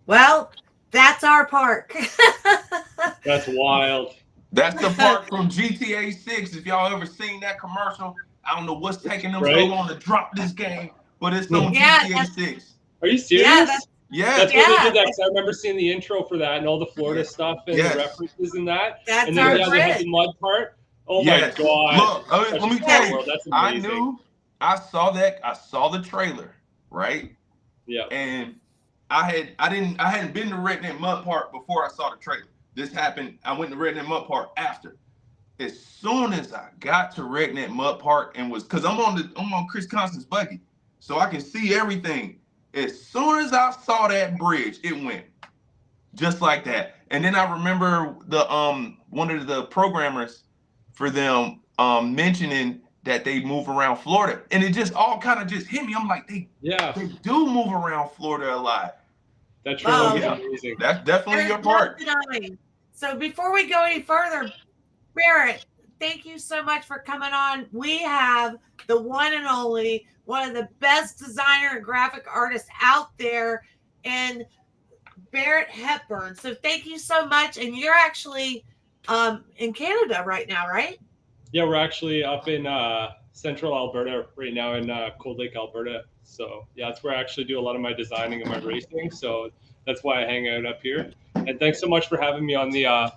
Well, that's our park. That's wild. That's the part from GTA 6. If y'all ever seen that commercial, I don't know what's taking them so Right? long to drop this game, but it's Are on Yeah, GTA 6. you yeah, serious? Yes, That's where they yeah, did that. 'Cause I remember seeing the intro for that and all the Florida yes, stuff and the yes, references in that. And that's then our yeah, they yes, had bridge. the mud part. Oh my yes. god, Look, such let a me small tell Yeah, you, world. That's I amazing. knew, I saw that, I saw the trailer, right? Yeah, And I hadn't been to Redneck Mud Park before I saw the trailer. This happened, I went to Redneck Mud Park after. As soon as I got to Redneck Mud Park and was, cause I'm on Chris Constance's buggy, so I can see everything. As soon as I saw that bridge, it went just like that. And then I remember the one of the programmers for them mentioning that they move around Florida, and it just all kind of just hit me. I'm like, yeah. they do move around Florida a lot. That So trailer was well, yeah, amazing. that's definitely there's your no part. denying. So before we go any further, Barrett, thank you so much for coming on. We have the one and only, one of the best designer and graphic artists out there, and Barrett Hepburn. So thank you so much. And you're actually in Canada right now, right? Yeah, we're actually up in central Alberta right now in Cold Lake, Alberta. So yeah, that's where I actually do a lot of my designing and my racing. So that's why I hang out up here. And thanks so much for having me on the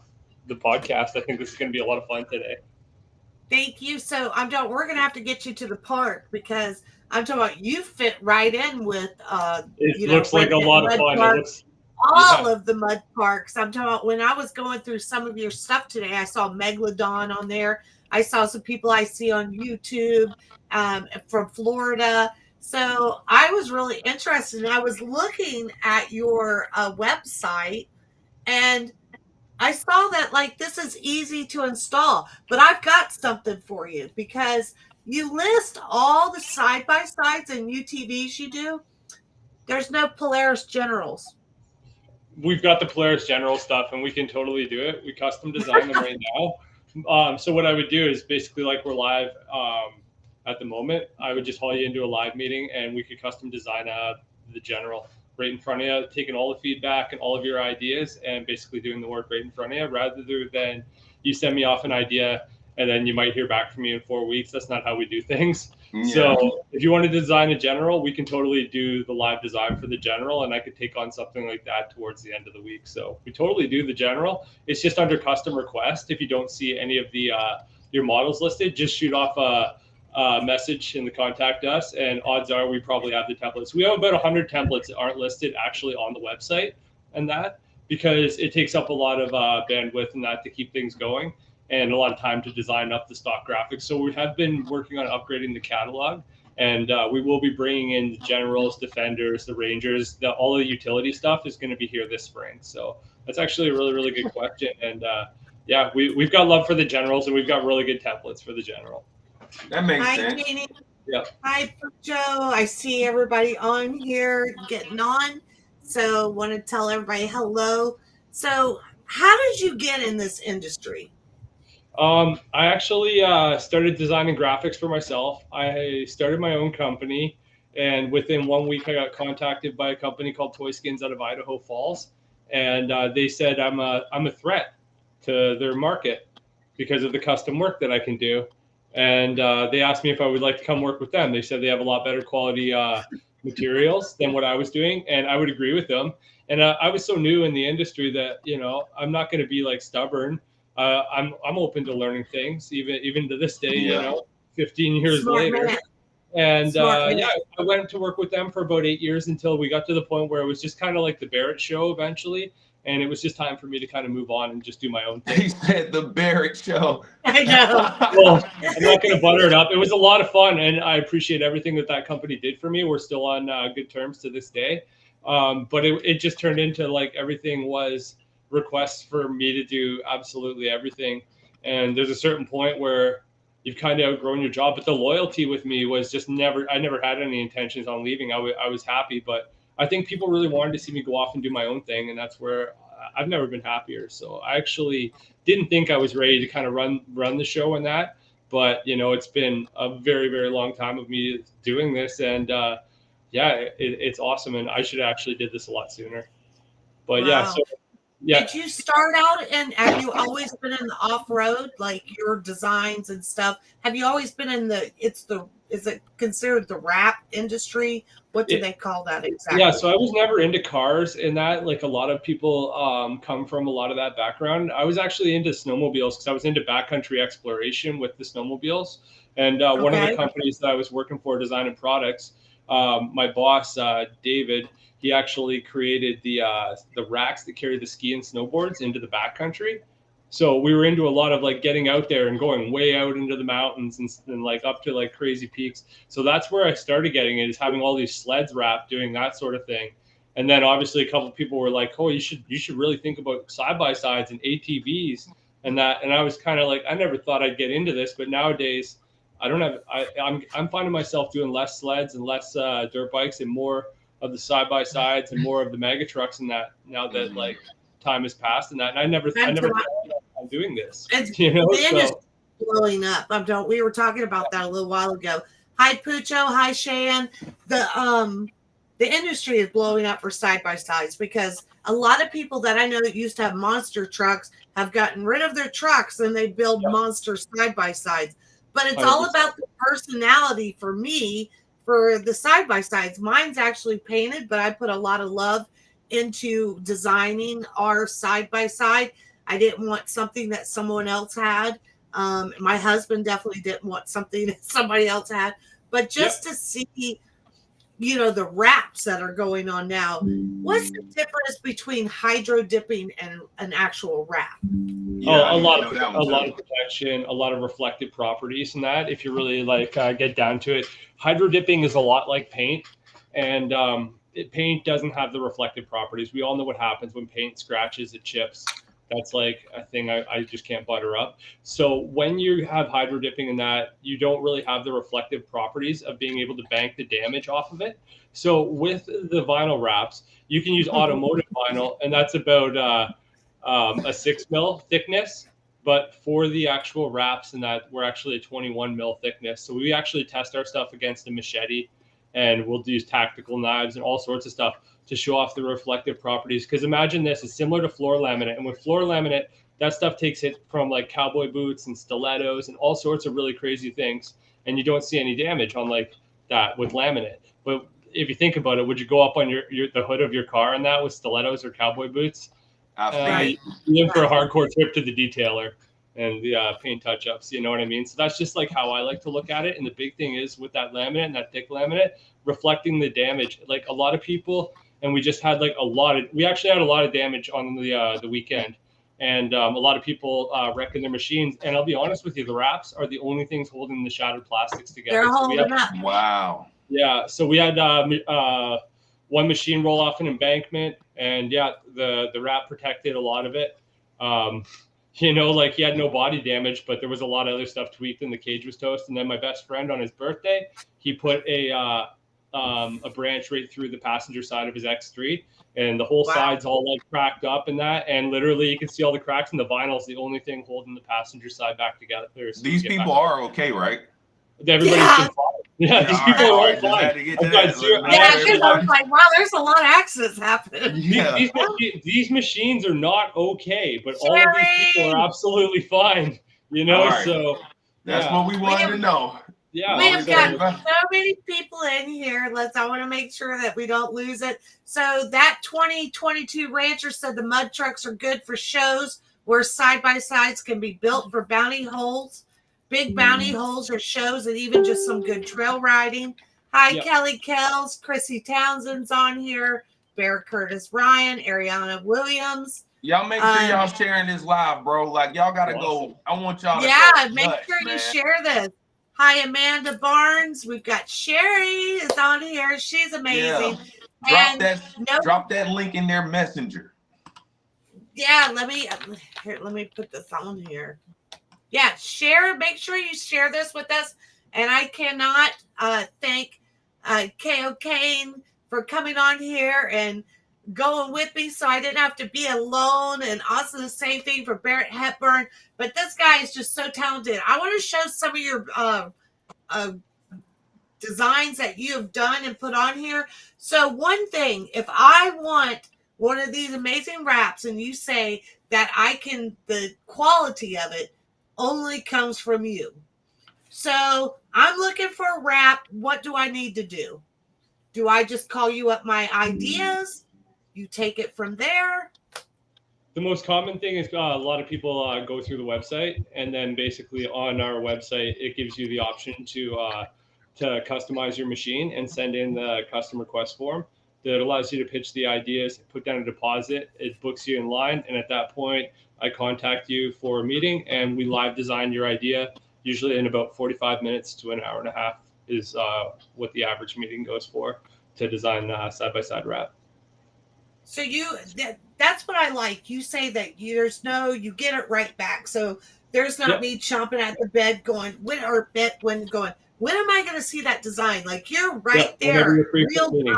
podcast. I think this is going to be a lot of fun today. Thank you. So we're gonna have to get you to the park because I'm talking about you fit right in with It looks like a Redneck lot of Mud fun. It Park, looks, yeah, all of the mud parks. I'm talking about when I was going through some of your stuff today, I saw Megalodon on there. I saw some people I see on YouTube from Florida. So I was really interested and I was looking at your website and I saw that like this is easy to install, but I've got something for you because you list all the side by sides and UTVs you do. There's no Polaris Generals. we've got the Polaris General stuff, and we can totally do it. We custom design them right now. So what I would do is basically like we're live at the moment. I would just haul you into a live meeting, and we could custom design the General right in front of you, taking all the feedback and all of your ideas, and basically doing the work right in front of you, rather than you send me off an idea and then you might hear back from me in 4 weeks. That's not how we do things. Yeah. So if you want to design a general, we can totally do the live design for the general, and I could take on something like that towards the end of the week. So we totally do the general. It's just under custom request. If you don't see any of the your models listed, just shoot off a message in the contact us, and odds are we probably have the templates. We have about 100 templates that aren't listed actually on the website, and that because it takes up a lot of bandwidth and that to keep things going and a lot of time to design up the stock graphics. So we have been working on upgrading the catalog, and we will be bringing in the generals, defenders, the rangers. All the utility stuff is going to be here this spring. So that's actually a really, really good question. And yeah, we've got love for the generals, and we've got really good templates for the general. That makes Hi, sense. Jeannie. Yeah. Hi, Joe. I see everybody on here getting on. So, want to tell everybody hello. So, how did you get in this industry? I actually started designing graphics for myself. I started my own company, and within 1 week, I got contacted by a company called Toy Skins out of Idaho Falls, and they said I'm a threat to their market because of the custom work that I can do, and they asked me if I would like to come work with them. They said they have a lot better quality materials than what I was doing, and I would agree with them. And I was so new in the industry that I'm not going to be like stubborn. I'm open to learning things, even to this day. Yeah. 15 years Smart later, man. and Smart man. yeah, I went to work with them for about 8 years until we got to the point where it was just kind of like the Barrett show eventually, and it was just time for me to kind of move on and just do my own thing. He said the Barrett show. I know. Well, I'm not going to butter it up. It was a lot of fun, and I appreciate everything that company did for me. We're still on good terms to this day, but it just turned into like everything was requests for me to do absolutely everything. And there's a certain point where you've kind of outgrown your job, but the loyalty with me was just never. I never had any intentions on leaving. I was happy, but I think people really wanted to see me go off and do my own thing, and that's where I've never been happier. So I actually didn't think I was ready to kind of run the show and that, but it's been a very, very long time of me doing this, and yeah, it's awesome, and I should have actually did this a lot sooner. But yeah, Wow. so yeah. Did you start out and have you always been in the off-road, like your designs and stuff? Have you always been in is it considered the wrap industry? What do they call that exactly? Yeah, so I was never into cars in that. Like a lot of people come from a lot of that background. I was actually into snowmobiles because I was into backcountry exploration with the snowmobiles. And one of the companies that I was working for, designing products, my boss, David, he actually created the racks that carry the ski and snowboards into the backcountry. So we were into a lot of like getting out there and going way out into the mountains and like up to like crazy peaks. So that's where I started getting it, is having all these sleds wrapped, doing that sort of thing. And then obviously a couple of people were like, "Oh, you should really think about side by sides and ATVs and that." And I was kind of like, I never thought I'd get into this, but nowadays I don't have. I'm finding myself doing less sleds and less dirt bikes and more of the side by sides and more of the mega trucks and that. Now that like time has passed and that, and I never thought I'm doing this. You know, the industry's blowing up. We were talking about that a little while ago. Hi Pucho, hi Shan. The industry is blowing up for side by sides because a lot of people that I know that used to have monster trucks have gotten rid of their trucks and they build monster side by sides. But it's 100%. All about the personality for me for the side by sides. Mine's actually painted, but I put a lot of love into designing our side by side. I didn't want something that someone else had. My husband definitely didn't want something that somebody else had. But just to see, the wraps that are going on now, what's the difference between hydro dipping and an actual wrap? Yeah, a lot of protection, a lot of reflective properties, and that if you really like get down to it, hydro dipping is a lot like paint, and paint doesn't have the reflective properties. We all know what happens when paint scratches, it chips. That's like a thing I just can't butter up. So when you have hydro dipping in that, you don't really have the reflective properties of being able to bank the damage off of it. So with the vinyl wraps, you can use automotive vinyl, and that's about a 6 mil thickness. But for the actual wraps and that, we're actually a 21 mil thickness. So we actually test our stuff against a machete, and we'll use tactical knives and all sorts of stuff to show off the reflective properties. Because imagine this is similar to floor laminate. And with floor laminate, that stuff takes it from like cowboy boots and stilettos and all sorts of really crazy things. And you don't see any damage on like that with laminate. But if you think about it, would you go up on the hood of your car in that with stilettos or cowboy boots? You're in for a hardcore trip to the detailer and the paint touch-ups, you know what I mean? So that's just like how I like to look at it. And the big thing is with that laminate and that thick laminate, reflecting the damage. Like a lot of people, and we just had like we actually had a lot of damage on the weekend. And a lot of people wrecking their machines. And I'll be honest with you, the wraps are the only things holding the shattered plastics together. They're holding up. Wow. Yeah, so we had one machine roll off an embankment, and the wrap protected a lot of it. Like he had no body damage, but there was a lot of other stuff tweaked, and the cage was toast. And then my best friend on his birthday, he put a branch right through the passenger side of his X3, and the whole side's all like cracked up and that, and literally you can see all the cracks, and the vinyl's the only thing holding the passenger side back together. So these people are okay, right? Everybody's been fine. Yeah, these people are all fine. I was like, wow, there's a lot of accidents happening. Yeah. These machines are not okay, but all of these people are absolutely fine. Right. So that's what we wanted to know. Yeah, we have got so many people in here. I want to make sure that we don't lose it. So that 2022 rancher said the mud trucks are good for shows where side by sides can be built for bounty holes. Big bounty holes or shows, and even just some good trail riding. Hi, Kelly Kells, Chrissy Townsend's on here, Bear Curtis Ryan, Ariana Williams. Y'all make sure y'all sharing this live, bro. Like y'all gotta go. I want y'all to make sure you share this. Hi, Amanda Barnes. We've got Sherry is on here. She's amazing. Yeah. Drop that link in their messenger. Yeah, let me put this on here. Yeah, make sure you share this with us. And I cannot thank Kaio Kane for coming on here and going with me so I didn't have to be alone. And also the same thing for Barrett Hepburn. But this guy is just so talented. I want to show some of your designs that you have done and put on here. So one thing, if I want one of these amazing wraps and you say that the quality of it only comes from you. So I'm looking for a wrap. What do I need to do? Do I just call you up my ideas? You take it from there? The most common thing is a lot of people go through the website, and then basically on our website, it gives you the option to customize your machine and send in the custom request form that allows you to pitch the ideas, put down a deposit, it books you in line, and at that point, I contact you for a meeting, and we live design your idea, usually in about 45 minutes to an hour and a half is what the average meeting goes for to design side-by-side wrap. So that's what I like. You say that you get it right back. So there's not me chomping at the bed going, when am I going to see that design? Like you're right there, real time.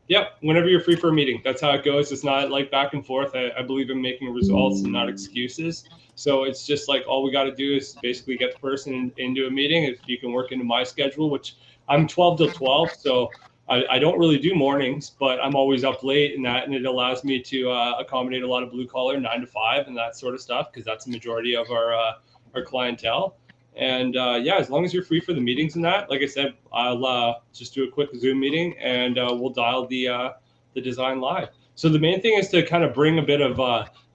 Yep, whenever you're free for a meeting. That's how it goes. It's not like back and forth. I believe in making results and not excuses. So it's just like all we got to do is basically get the person into a meeting. If you can work into my schedule, which I'm 12 to 12, so I don't really do mornings, but I'm always up late and it allows me to accommodate a lot of blue collar 9 to 5 and that sort of stuff because that's the majority of our clientele. And as long as you're free for the meetings and that, like I said, I'll just do a quick Zoom meeting and we'll dial the design live. So the main thing is to kind of bring a bit of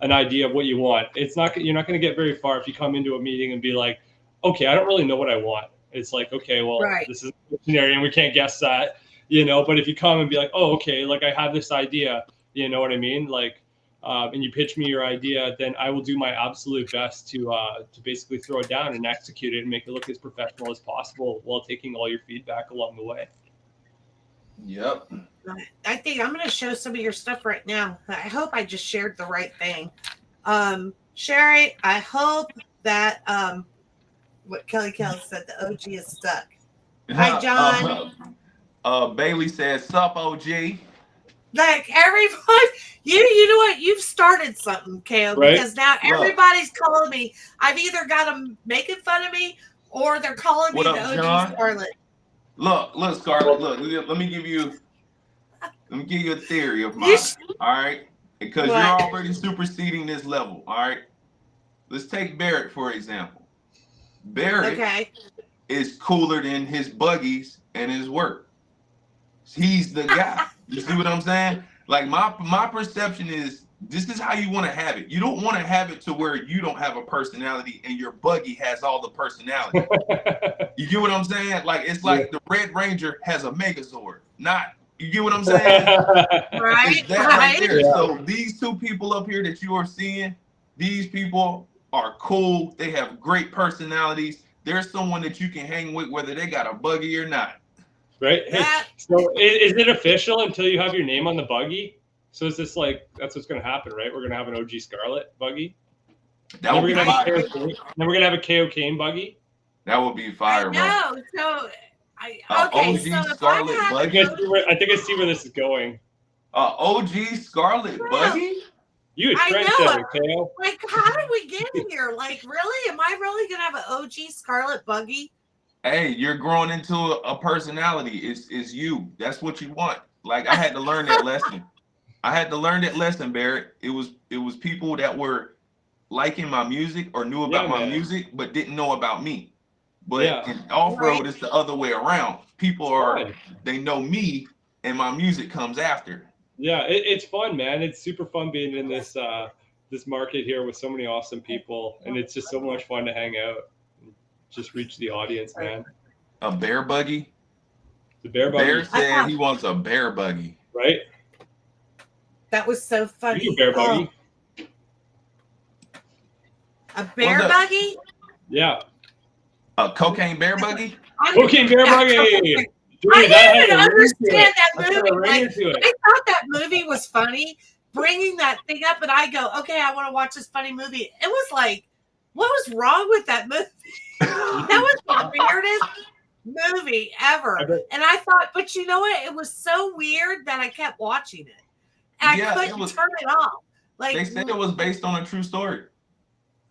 an idea of what you want. You're not going to get very far if you come into a meeting and be like, okay, I don't really know what I want. It's like, okay, well, This is a scenario and we can't guess that. But if you come and be like, oh, okay, like I have this idea, you know what I mean? Like, and you pitch me your idea, then I will do my absolute best to basically throw it down and execute it and make it look as professional as possible while taking all your feedback along the way. Yep. I think I'm going to show some of your stuff right now. I hope I just shared the right thing. Sherry, I hope that what Kelly said, the OG is stuck. Hi, John. Bailey says, sup, OG. Like everyone, you know what? You've started something, Kaio, because now everybody's calling me. I've either got them making fun of me or they're calling me the OG John? Scarlett. Look, Scarlett. Look, let me give you a theory of mine. All right, because you're already superseding this level. All right, let's take Barrett for example. Barrett is cooler than his buggies and his work. He's the guy. You see what I'm saying? Like my perception is this is how you want to have it. You don't want to have it to where you don't have a personality and your buggy has all the personality. You get what I'm saying? Like it's like the Red Ranger has a Megazord. You get what I'm saying? It's that right there. Yeah. So these two people up here that you are seeing, these people are cool. They have great personalities. There's someone that you can hang with whether they got a buggy or not. Right. So is it official until you have your name on the buggy? So is this like that's what's going to happen, right? We're going to have an OG Scarlett buggy. That would be fire. Then we're going to have a Kaio Kane buggy. That would be fire, bro. No, so OG Scarlett buggy. I think I see where this is going. OG Scarlett buggy. You a trendsetter, Kaio. Like, how did we get here? Like, really? Am I really going to have an OG Scarlett buggy? Hey, you're growing into a personality. It's you. That's what you want. Like I had to learn that lesson. Barrett. It was people that were liking my music or knew about my music, but didn't know about me. But in off-road, it's the other way around. People they know me and my music comes after. Yeah, it's fun, man. It's super fun being in this market here with so many awesome people, and it's just so much fun to hang out. Just reach the audience, man. A bear buggy? The bear buggy. Bear said he wants a bear buggy. Right? That was so funny. You a bear buggy? A bear buggy? Yeah. A cocaine bear buggy? Cocaine bear buggy! Dude, I didn't even understand that movie. Like, I thought that movie was funny, bringing that thing up, and I go, okay, I want to watch this funny movie. It was like, what was wrong with that movie? That was the weirdest movie ever. And I thought, but you know what? It was so weird that I kept watching it. And I couldn't turn it off. Like they said it was based on a true story.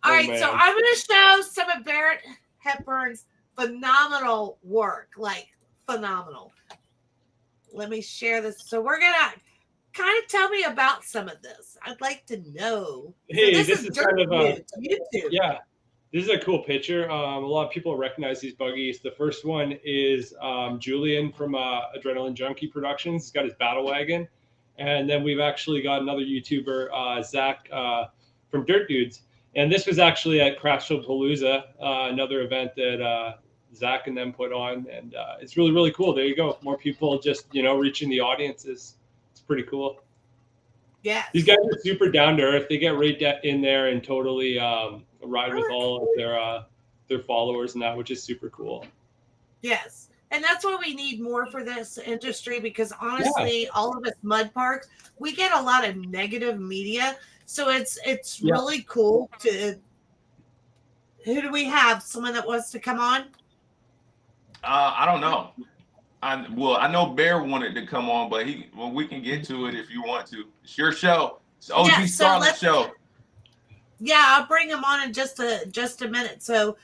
All right, so I'm going to show some of Barrett Hepburn's phenomenal work. Like, phenomenal. Let me share this. So we're going to kind of tell me about some of this. I'd like to know. Hey, so this is Dirt kind of a Dudes, YouTube. yeah. This is a cool picture. A lot of people recognize these buggies. The first one is Julian from Adrenaline Junkie Productions. He's got his battle wagon. And then we've actually got another YouTuber, Zach from Dirt Dudes. And this was actually at Craftsville-Palooza, another event that Zach and them put on. And it's really, really cool. There you go. More people just, reaching the audiences. It's pretty cool. Yeah. These guys are super down to earth. They get right in there and totally ride with all of their followers and that, which is super cool. Yes. And that's what we need more for this industry, because honestly, all of us mud parks, we get a lot of negative media. So it's really cool to. Who do we have? Someone that wants to come on? I don't know. I know Bear wanted to come on, but we can get to it if you want to. It's your show. It's OG Scarlet show. Yeah, I'll bring him on in just a minute. So,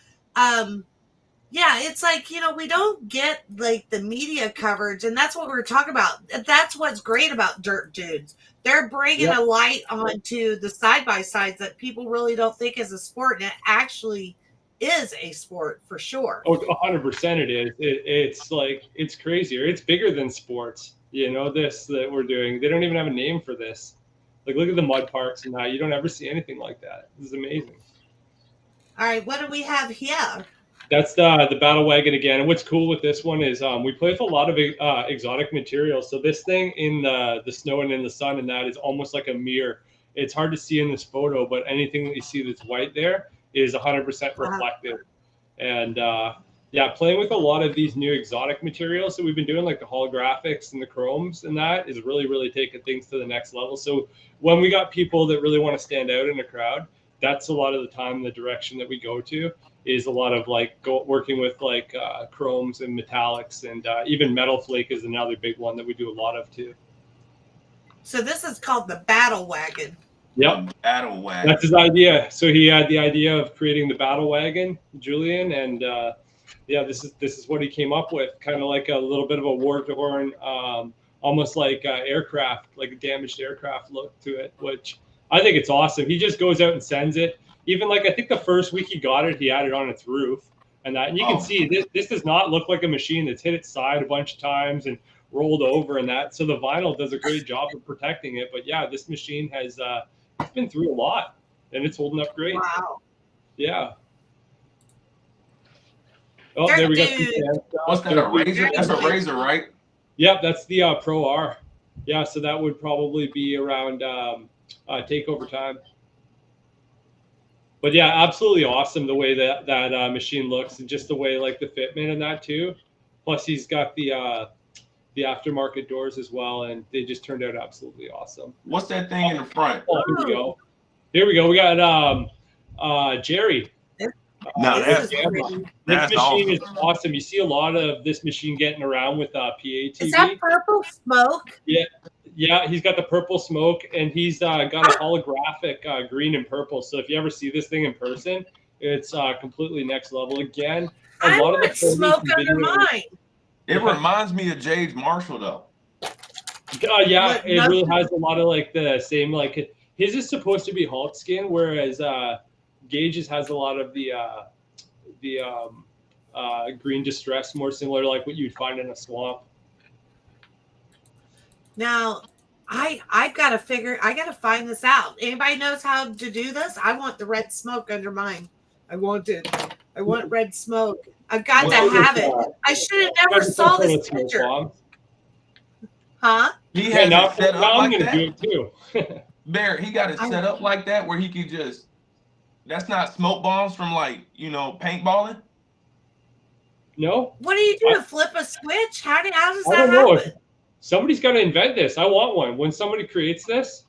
it's like, we don't get like the media coverage, and that's what we're talking about. That's what's great about Dirt Dudes. They're bringing a light onto the side-by-sides that people really don't think is a sport, and it actually is a sport for sure. Oh, 100% it is. It's like, it's crazier. It's bigger than sports. This that we're doing. They don't even have a name for this. Like, look at the mud parks and that. You don't ever see anything like that. This is amazing. All right, what do we have here? That's the battle wagon again. And what's cool with this one is we play with a lot of exotic materials. So this thing in the snow and in the sun and that is almost like a mirror. It's hard to see in this photo, but anything that you see that's white there is 100% reflective. And playing with a lot of these new exotic materials that we've been doing, like the holographics and the chromes and that, is really, really taking things to the next level. So when we got people that really want to stand out in a crowd, that's a lot of the time the direction that we go to is a lot of working with chromes and metallics, and even metal flake is another big one that we do a lot of too. So this is called the battle wagon. Yep. Battle wagon. That's his idea. So he had the idea of creating the battle wagon, Julian, and this is what he came up with, kind of like a little bit of a war-torn, almost like aircraft, like a damaged aircraft look to it, which I think it's awesome. He just goes out and sends it. Even I think the first week he got it, he had it on its roof and that. And you can see this does not look like a machine that's hit its side a bunch of times and rolled over and that. So the vinyl does a great job of protecting it. But yeah, this machine has it's been through a lot and it's holding up great. Wow. Yeah. Oh, there we go. What's that, a Razor? That's a Razor, right? Yep, that's the Pro R. Yeah, so that would probably be around takeover time. But yeah, absolutely awesome the way that machine looks, and just the way the fitment and that too. Plus he's got the aftermarket doors as well, and they just turned out absolutely awesome. What's that thing in the front? Oh, here we go. We got Jerry. No, this machine is awesome. You see a lot of this machine getting around with PATV. Is that purple smoke? Yeah, he's got the purple smoke, and he's got a holographic green and purple. So if you ever see this thing in person, it's completely next level. Again, I want smoke under mine. It reminds me of Jade's Marshall, though. Yeah, it really has a lot of the same. His is supposed to be Hulk skin, whereas Gage's has a lot of the green distress, more similar to what you'd find in a swamp. Now, I've got to find this out. Anybody knows how to do this? I want the red smoke under mine. I want red smoke. I've got to have it. I should have never saw this picture. Huh? He has it set up I'm like gonna that. do it too. Bear, he got it set up like that where he could just. That's not smoke bombs from paintballing. No. What do you do? Flip a switch? How does that I don't know. happen? Somebody's got to invent this. I want one. When somebody creates this,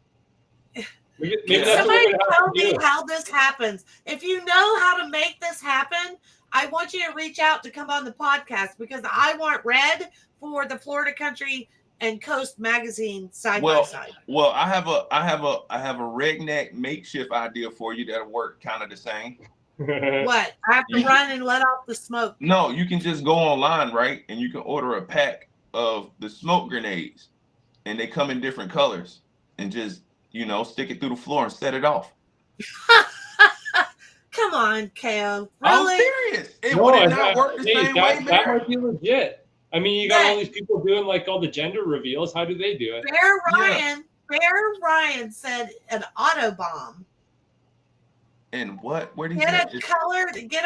maybe that's somebody what tell me how this happens. If you know how to make this happen, I want you to reach out to come on the podcast, because I want red for the Florida Country and Coast magazine side by side. Well, I have a redneck makeshift idea for you that'll work kind of the same. What? I have to run and let off the smoke. No, you can just go online, right? And you can order a pack of the smoke grenades. and they come in different colors, and just, you know, stick it through the floor and set it off. Come on, Kaio. I'm Really? serious. Would it not work the same way, that Bear? might be legit. I mean, you got all these people doing like all the gender reveals. How do they do it? Bear Ryan said an auto bomb. And what? Where do you get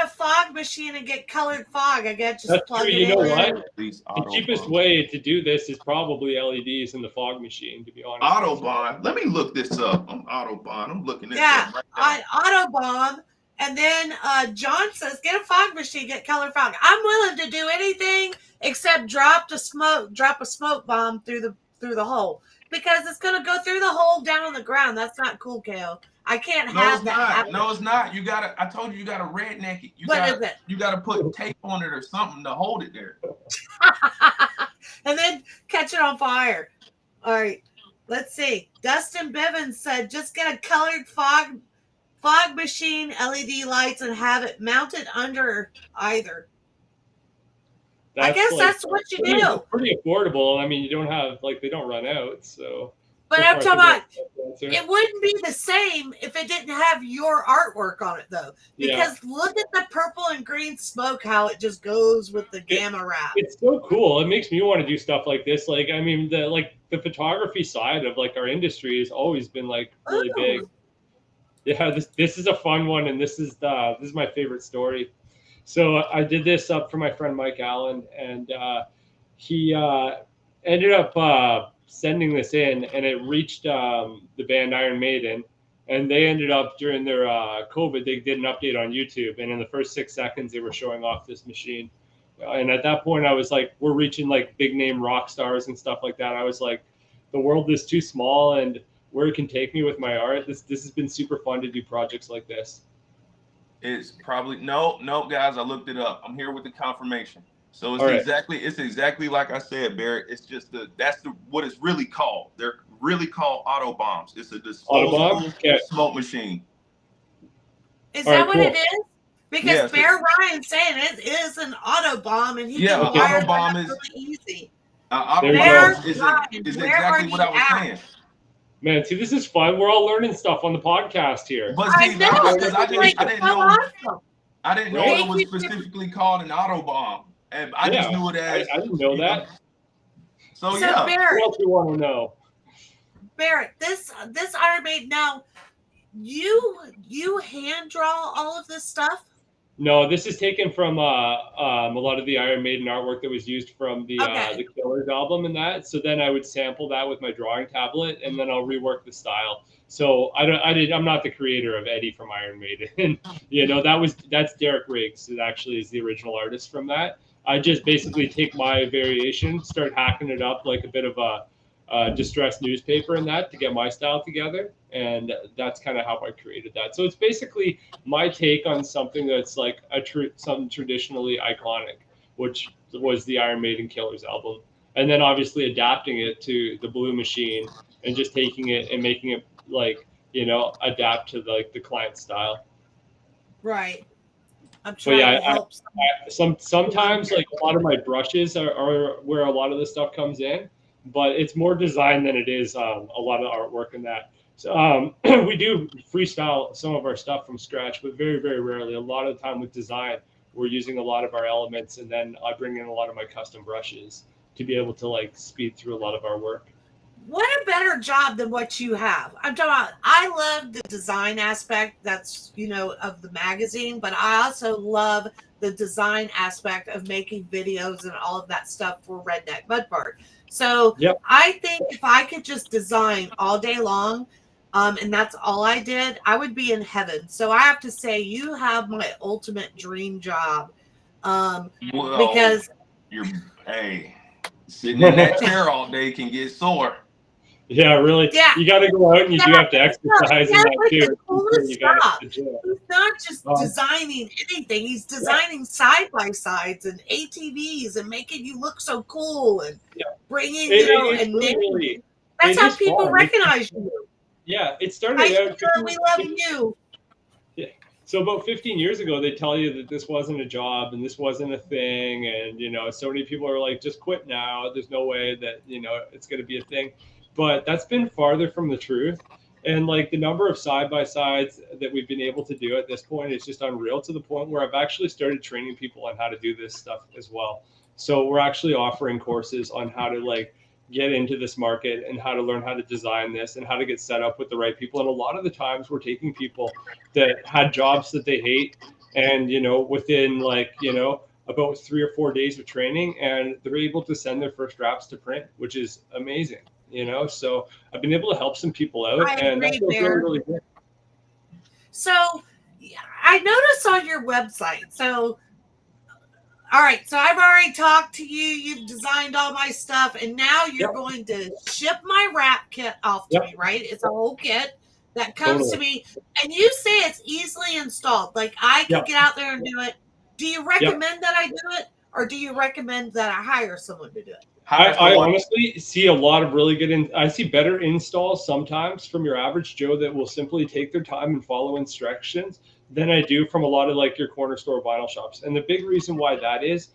a fog machine and get colored fog? I guess just plug it in. You know what? The cheapest way to do this is probably LEDs in the fog machine, to be honest. Autobahn. Let me look this up on Autobahn. I'm looking at that right now. Autobahn. And then John says, get a fog machine, get colored fog. I'm willing to do anything except drop a smoke bomb through the hole, because it's going to go through the hole down on the ground. That's not cool, Kaio. I can't have that happen. No, it's not. You gotta. I told you, you gotta redneck it. You gotta put tape on it or something to hold it there. And then catch it on fire. All right, let's see. Dustin Bivens said, just get a colored fog machine, LED lights, and have it mounted under either. I guess that's what you do. Pretty affordable. I mean, you don't have they don't run out, so. But I'm talking about, it wouldn't be the same if it didn't have your artwork on it, though. Because look at the purple and green smoke, how it just goes with the gamma wrap. It's so cool. It makes me want to do stuff like this. Like, I mean, the photography side of our industry has always been really big. Yeah, this is a fun one, and this is my favorite story. So I did this up for my friend Mike Allen, and he ended up sending this in, and it reached the band Iron Maiden, and they ended up, during their COVID, they did an update on YouTube, and in the first 6 seconds they were showing off this machine. And at that point I was like, we're reaching big name rock stars and stuff like that. I was like, the world is too small, and where it can take me with my art, this has been super fun to do projects like this. It's probably no guys, I looked it up. I'm here with the confirmation. So it's exactly like I said, Barrett. It's just that's what it's really called. They're really called auto bombs. It's a disposable smoke machine. Is that what it is? Because Bear Ryan's saying it is an auto bomb, and he auto bomb is really easy. Auto bomb is exactly what I was saying. Man, see, this is fun. We're all learning stuff on the podcast here. But see, because I didn't know it was specifically called an auto bomb. And I just knew it as. I didn't know that. So yeah. Barrett, what else do you want to know? Barrett, this Iron Maiden. Now, you hand draw all of this stuff? No, this is taken from a lot of the Iron Maiden artwork that was used from the Killers album and that. So then I would sample that with my drawing tablet, and then I'll rework the style. So I'm not the creator of Eddie from Iron Maiden. That's Derek Riggs, that actually is the original artist from that. I just basically take my variation, start hacking it up like a bit of a distressed newspaper and that to get my style together. And that's kind of how I created that. So it's basically my take on something that's like something traditionally iconic, which was the Iron Maiden Killers album. And then obviously adapting it to the Blue Machine and just taking it and making it adapt to the client style. Right. I'm trying to help. Sometimes a lot of my brushes are where a lot of the stuff comes in, but it's more design than it is a lot of artwork and that. So we do freestyle some of our stuff from scratch, but very, very rarely. A lot of the time with design, we're using a lot of our elements, and then I bring in a lot of my custom brushes to be able to speed through a lot of our work. What a better job than what you have. I'm talking about, I love the design aspect that's, of the magazine, but I also love the design aspect of making videos and all of that stuff for Redneck Mud Park. So I think if I could just design all day long, and that's all I did, I would be in heaven. So I have to say, you have my ultimate dream job. Because sitting in that chair all day can get sore. Yeah, really. Yeah. You got to go out and you do have to exercise in that too. He's not just designing anything. He's designing side-by-sides and ATVs and making you look so cool and bringing, that's how people recognize you. Yeah, it started out. We love you. Yeah. So about 15 years ago, they tell you that this wasn't a job and this wasn't a thing. And, you know, so many people are like, just quit now. There's no way that, you know, it's going to be a thing. But that's been farther from the truth. And like the number of side-by-sides that we've been able to do at this point is just unreal, to the point where I've actually started training people on how to do this stuff as well. So we're actually offering courses on how to like get into this market and how to learn how to design this and how to get set up with the right people. And a lot of the times we're taking people that had jobs that they hate, and, you know, within like, you know, about 3 or 4 days of training, and they're able to send their first drafts to print, which is amazing, you know. So I've been able to help some people out, and that feels really, really good. So I noticed on your website, so all right, so I've already talked to you. You've designed all my stuff, and now you're going to ship my wrap kit off to me, right? It's a whole kit that comes to me, and you say it's easily installed. Like I can get out there and do it. Do you recommend that I do it, or do you recommend that I hire someone to do it? I honestly see a lot of really good. I see better installs sometimes from your average Joe that will simply take their time and follow instructions than I do from a lot of like your corner store vinyl shops. And the big reason why that is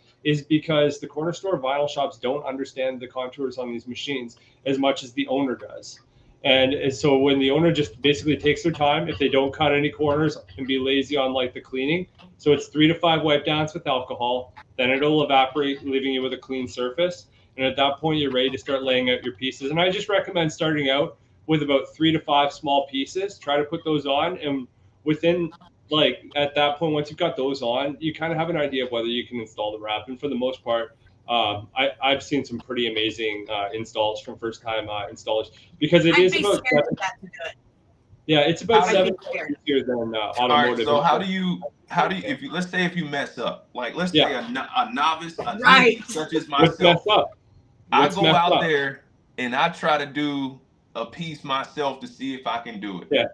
because the corner store vinyl shops don't understand the contours on these machines as much as the owner does. And so when the owner just basically takes their time, if they don't cut any corners and be lazy on like the cleaning, so it's 3 to 5 wipe downs with alcohol, then it'll evaporate, leaving you with a clean surface. And at that point, you're ready to start laying out your pieces. And I just recommend starting out with about 3 to 5 small pieces. Try to put those on, and within like at that point, once you've got those on, you kind of have an idea of whether you can install the wrap. And for the most part, I've seen some pretty amazing installs from first-time installers, because it is about 7. Yeah, it's about 7 times easier than automotive. All right, so how do you if you, let's say if you mess up, like let's say a novice, newbie such as myself, I go out there and I try to do a piece myself to see if I can do it. Yeah.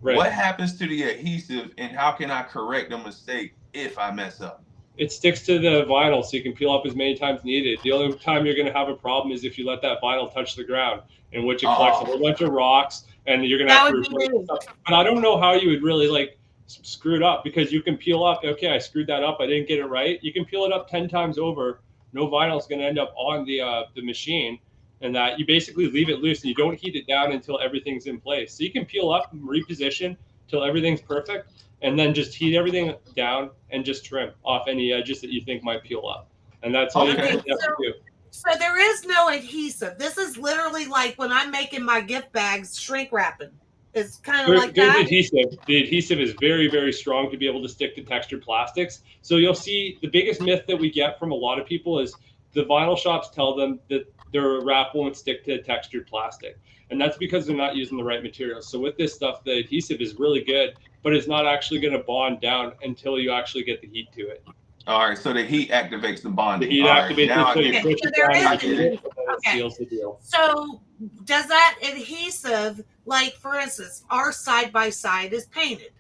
Right. What happens to the adhesive, and how can I correct a mistake if I mess up? It sticks to the vinyl, so you can peel up as many times needed. The only time you're going to have a problem is if you let that vinyl touch the ground, in which it collects a whole bunch of rocks, and you're going to have to replace stuff. But I don't know how you would really like screw it up, because you can peel up. Okay, I screwed that up. I didn't get it right. You can peel it up 10 times over. No vinyl is going to end up on the machine. And that you basically leave it loose and you don't heat it down until everything's in place. So you can peel up and reposition till everything's perfect, and then just heat everything down and just trim off any edges that you think might peel up. And that's all you have to do. So there is no adhesive. This is literally like when I'm making my gift bags, shrink wrapping. It's kind of like that. Adhesive. The adhesive is very, very strong to be able to stick to textured plastics. So you'll see the biggest myth that we get from a lot of people is the vinyl shops tell them that their wrap won't stick to textured plastic. And that's because they're not using the right materials. So with this stuff, the adhesive is really good, but it's not actually going to bond down until you actually get the heat to it. All right, so the heat activates the bonding. The heat activates it, so you push it down and it seals the deal. So does that adhesive, like for instance, our side-by-side is painted.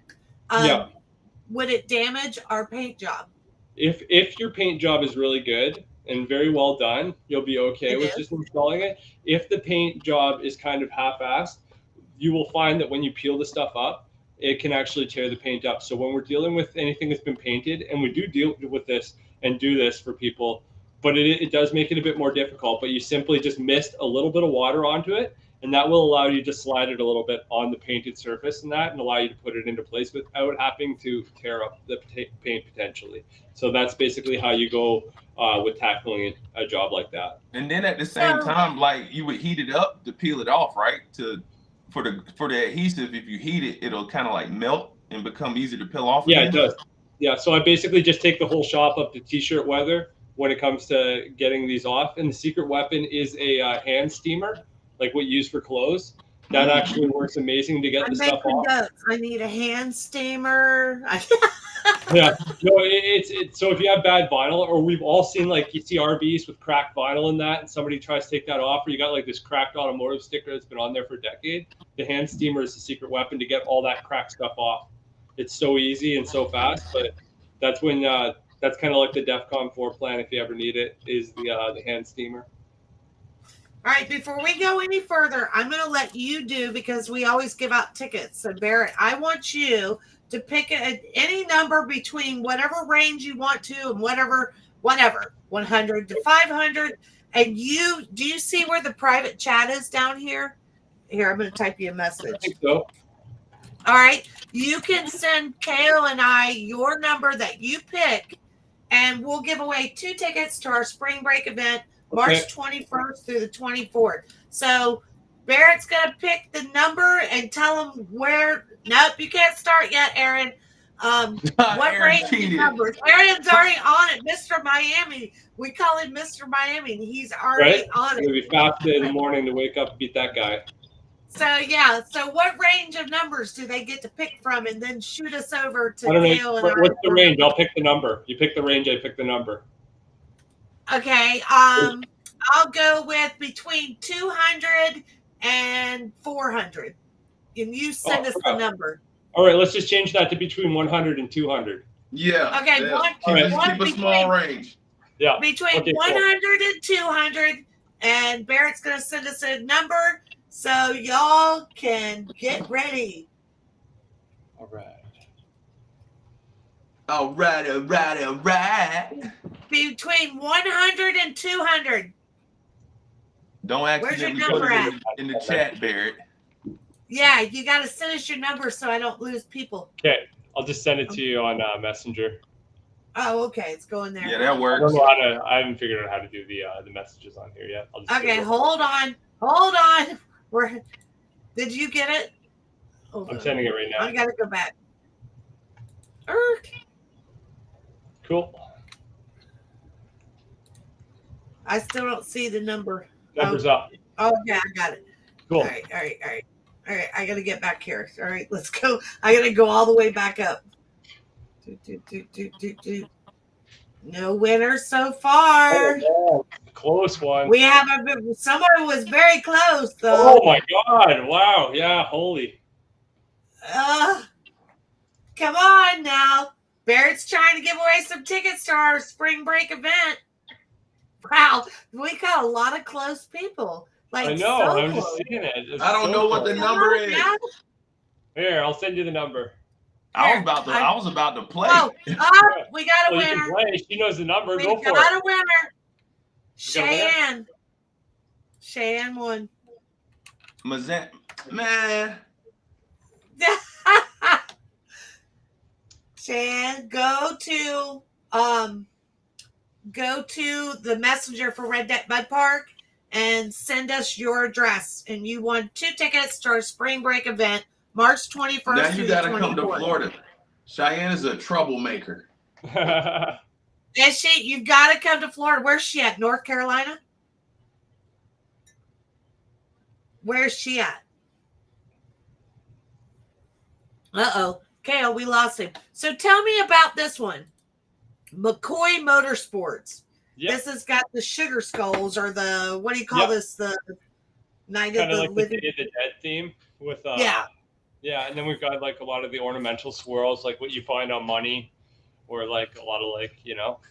Would it damage our paint job? If your paint job is really good and very well done, you'll be okay with just installing it. If the paint job is kind of half-assed, you will find that when you peel the stuff up, it can actually tear the paint up. So when we're dealing with anything that's been painted, and we do deal with this and do this for people, but it does make it a bit more difficult, but you simply just mist a little bit of water onto it, and that will allow you to slide it a little bit on the painted surface and allow you to put it into place without having to tear up the paint potentially. So that's basically how you go with tackling a job like that. And then at the same time, like you would heat it up to peel it off, right? For the adhesive, if you heat it, it'll kind of like melt and become easy to peel off. Yeah, it does. Yeah, so I basically just take the whole shop up to t-shirt weather when it comes to getting these off. And the secret weapon is a hand steamer, like what you use for clothes. That actually works amazing to get the stuff off. I need a hand steamer. Yeah, no, it's so if you have bad vinyl, or we've all seen like you see RVs with cracked vinyl in that, and somebody tries to take that off, or you got like this cracked automotive sticker that's been on there for a decade. The hand steamer is the secret weapon to get all that cracked stuff off. It's so easy and so fast, but that's when that's kind of like the DEFCON 4 plan if you ever need it, is the hand steamer. All right, before we go any further, I'm going to let you do, because we always give out tickets. So Barrett, I want you to pick any number between whatever range you want to and whatever 100 to 500. And do you see where the private chat is down here? Here, I'm going to type you a message. I think so. All right. You can send Kaio and I your number that you pick, and we'll give away 2 tickets to our spring break event, March 21st through the 24th. So Barrett's going to pick the number and tell him where. Nope, you can't start yet, Aaron. What range of numbers? Aaron's already on it, Mr. Miami. We call him Mr. Miami, and he's already on it. It'll be fast in the morning to wake up and beat that guy. So, yeah. So what range of numbers do they get to pick from, and then shoot us over to Kaio and I? What's the range? I'll pick the number. You pick the range, I pick the number. Okay. I'll go with between 200 and 400. And you send us the number. All right, let's just change that to between 100 and 200. Yeah. Okay. Yeah. Keep a small range. Yeah. Between 100 and 200. And Barrett's going to send us a number so y'all can get ready. All right. All right. Between 100 and 200. Don't accidentally put it in the chat, Barrett. Yeah, you got to send us your number so I don't lose people. Okay, I'll just send it to you on Messenger. Oh, okay, it's going there. Yeah, that works. I haven't figured out how to do the messages on here yet. Okay, hold on. Did you get it? I'm sending it right now. I got to go back. Cool. I still don't see the number. Number's up. Oh, yeah, I got it. Cool. All right. I got to get back here. All right, let's go. I got to go all the way back up. No winners so far. Oh, close one. We have someone was very close though. Oh my God! Wow. Yeah. Holy. Come on now. Barrett's trying to give away some tickets to our spring break event. Wow, we got a lot of close people. Like, I know. So I'm close. just seeing it. I don't know what the number is. Here, I'll send you the number. I was about to play. Oh, we got a winner. She knows the number. We Go for it. got a winner. Cheyenne won. Man. Cheyenne, go to the messenger for Redneck Bud Park and send us your address. And you won 2 tickets to our spring break event, March 21st. Now you got to come to Florida. Cheyenne is a troublemaker. Is she? You've got to come to Florida. Where's she at? North Carolina? Where's she at? Uh-oh. Kaio, we lost him. So tell me about this one. McCoy Motorsports. Yeah. This has got the sugar skulls, or the, what do you call this? The Night of the like Living. The Dead theme with yeah, and then we've got like a lot of the ornamental swirls, like what you find on money, or like a lot of like,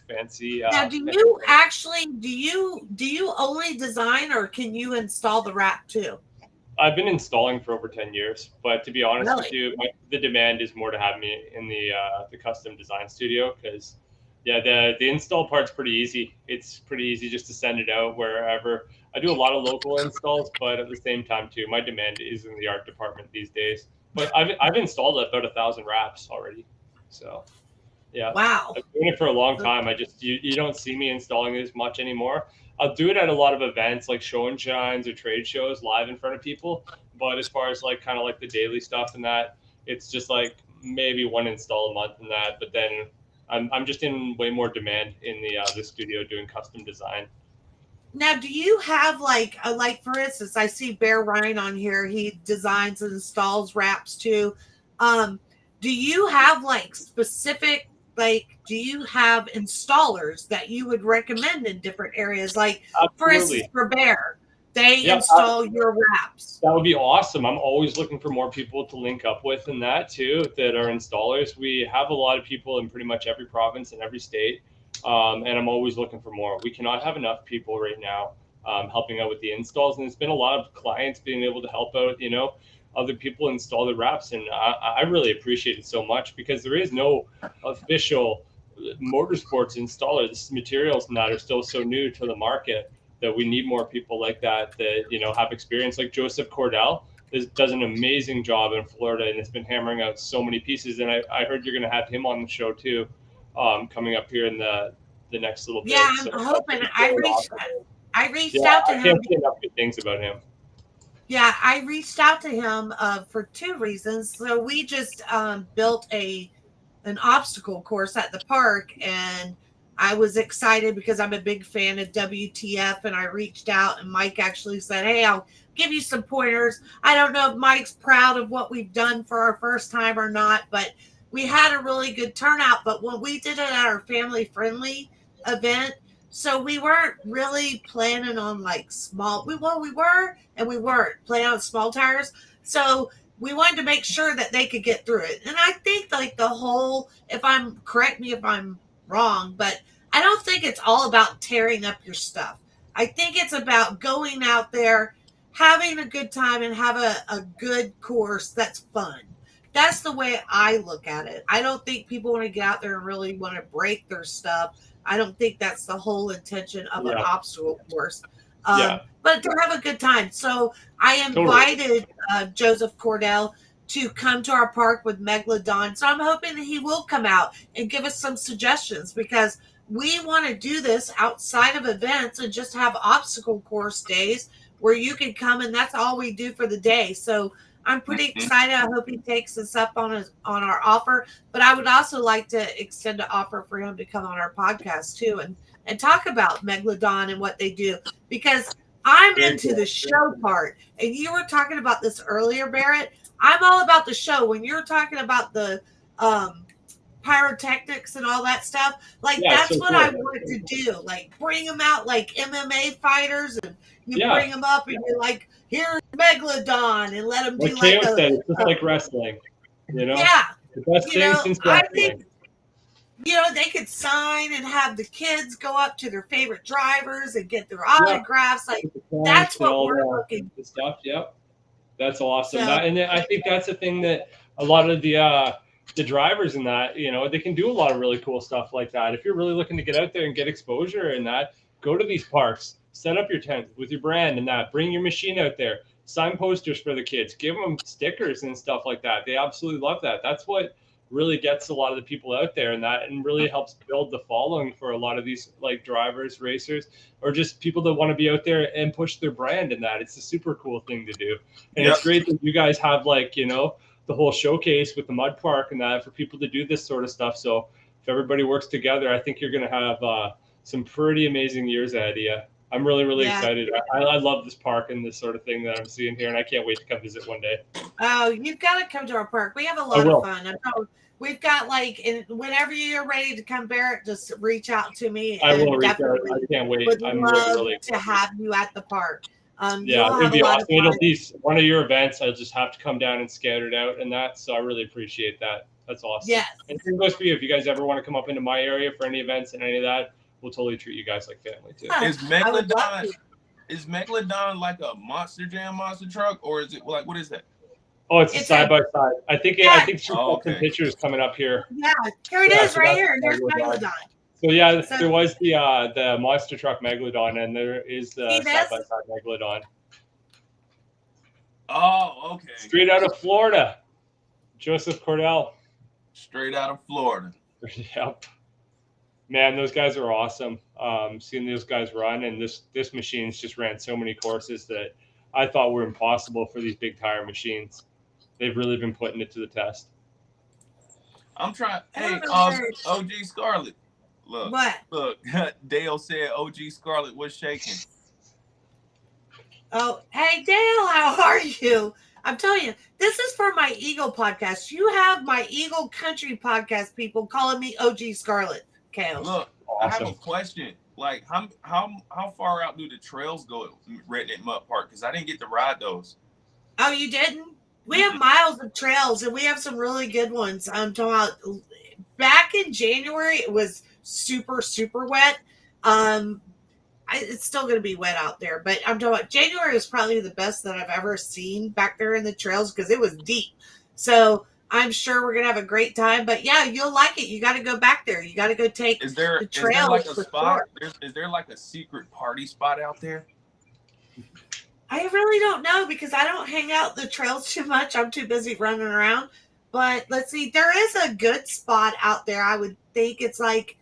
fancy. Now, do you actually do you only design, or can you install the wrap too? I've been installing for over 10 years, but to be honest Really? with you, the demand is more to have me in the custom design studio, because the install part's pretty easy. It's pretty easy just to send it out wherever. I do a lot of local installs, but at the same time too, my demand is in the art department these days. But I've installed about 1,000 wraps already, so yeah. Wow. I've been doing it for a long time. You don't see me installing as much anymore. I'll do it at a lot of events like show and shines or trade shows live in front of people. But as far as like kind of like the daily stuff and that, it's just like maybe 1 install a month and that. But then I'm just in way more demand in the studio doing custom design. Now, do you have like for instance, I see Bear Ryan on here. He designs and installs wraps too. Do you have like specific, do you have installers that you would recommend in different areas? Like, Absolutely. For instance, for Bear, they install your wraps. That would be awesome. I'm always looking for more people to link up with in that too, that are installers. We have a lot of people in pretty much every province and every state. And I'm always looking for more. We cannot have enough people right now helping out with the installs. And it's been a lot of clients being able to help out, other people install the wraps, and I really appreciate it so much because there is no official motorsports installer. This materials and that are still so new to the market that we need more people like that have experience. Like Joseph Cordell does an amazing job in Florida and has been hammering out so many pieces. And I heard you're going to have him on the show too, coming up here in the next little bit. Yeah, I'm hoping. I reached out to him. I can't say enough good things about him. Yeah, I reached out to him for two reasons. So we just built an obstacle course at the park, and I was excited because I'm a big fan of WTF, and I reached out, and Mike actually said, hey, I'll give you some pointers. I don't know if Mike's proud of what we've done for our first time or not, but we had a really good turnout. But when we did it at our family-friendly event, so we weren't really planning on like small. We were, and we weren't planning on small tires. So we wanted to make sure that they could get through it. And I think like the whole, correct me if I'm wrong, but I don't think it's all about tearing up your stuff. I think it's about going out there, having a good time, and have a good course that's fun. That's the way I look at it. I don't think people want to get out there and really want to break their stuff. I don't think that's the whole intention of an obstacle course. But to have a good time. So I invited Joseph Cordell to come to our park with Megalodon. So I'm hoping that he will come out and give us some suggestions, because we want to do this outside of events and just have obstacle course days where you can come, and that's all we do for the day. So I'm pretty excited. I hope he takes us up on our offer. But I would also like to extend an offer for him to come on our podcast too and talk about Megalodon and what they do, because I'm into the show part. And you were talking about this earlier, Barrett. I'm all about the show. When you're talking about the pyrotechnics and all that stuff, like that's what I want to do. Like bring them out like MMA fighters, and you bring them up and you're like, here's Megalodon, and let them do like Kaio said, it's just like wrestling, Yeah. The best thing since wrestling. I think, they could sign and have the kids go up to their favorite drivers and get their autographs. Like that's what we're looking for. Stuff. Yep. That's awesome. And I think that's the thing that a lot of the drivers in that, they can do a lot of really cool stuff like that. If you're really looking to get out there and get exposure in that, go to these parks, set up your tent with your brand and that, bring your machine out there, sign posters for the kids, give them stickers and stuff like that. They absolutely love that. That's what really gets a lot of the people out there and really helps build the following for a lot of these like drivers, racers, or just people that want to be out there and push their brand in that. It's a super cool thing to do. And it's great that you guys have the whole showcase with the mud park and that for people to do this sort of stuff. So if everybody works together, I think you're going to have some pretty amazing years ahead of you. I'm really, really excited. I love this park and this sort of thing that I'm seeing here, and I can't wait to come visit one day. Oh, you've got to come to our park. We have a lot of fun. We've got whenever you're ready to come, Barrett, just reach out to me. I will reach out. I can't wait. I'm really to have you at the park. It'd be awesome. It'll be one of your events. I'll just have to come down and scout it out and that. So I really appreciate that. That's awesome. Yes. And same goes for you. If you guys ever want to come up into my area for any events and any of that, we'll totally treat you guys like family too. Is Megalodon like a Monster Jam monster truck, or is it like, what is that? Oh, it's a side by side. I think she's got some pictures coming up here. Yeah, here it is, right here. There's Megalodon. So there was the monster truck Megalodon, and there is the side by side Megalodon. Oh, okay. Straight out of Florida, Joseph Cordell. Straight out of Florida. Yep. Man, those guys are awesome. Seeing those guys run, and this machine's just ran so many courses that I thought were impossible for these big tire machines. They've really been putting it to the test. I'm trying. Hey, OG Scarlett. Look. What? Look. Dale said OG Scarlett was shaking. Oh, hey Dale, how are you? I'm telling you, this is for my Eagle podcast. You have my Eagle Country podcast people calling me OG Scarlett. Chaos. Look, awesome. I have a question. Like, how far out do the trails go at Redneck Mud Park? Because I didn't get to ride those. Oh, you didn't? We have miles of trails, and we have some really good ones. I'm talking about back in January, it was super, super wet. it's still going to be wet out there. But I'm talking about January is probably the best that I've ever seen back there in the trails because it was deep. So I'm sure we're going to have a great time. But yeah, you'll like it. You got to go back there. You got to go take the trails. Like a spot? Sure. Is there like a secret party spot out there? I really don't know because I don't hang out the trails too much. I'm too busy running around. But let's see. There is a good spot out there. I would think it's like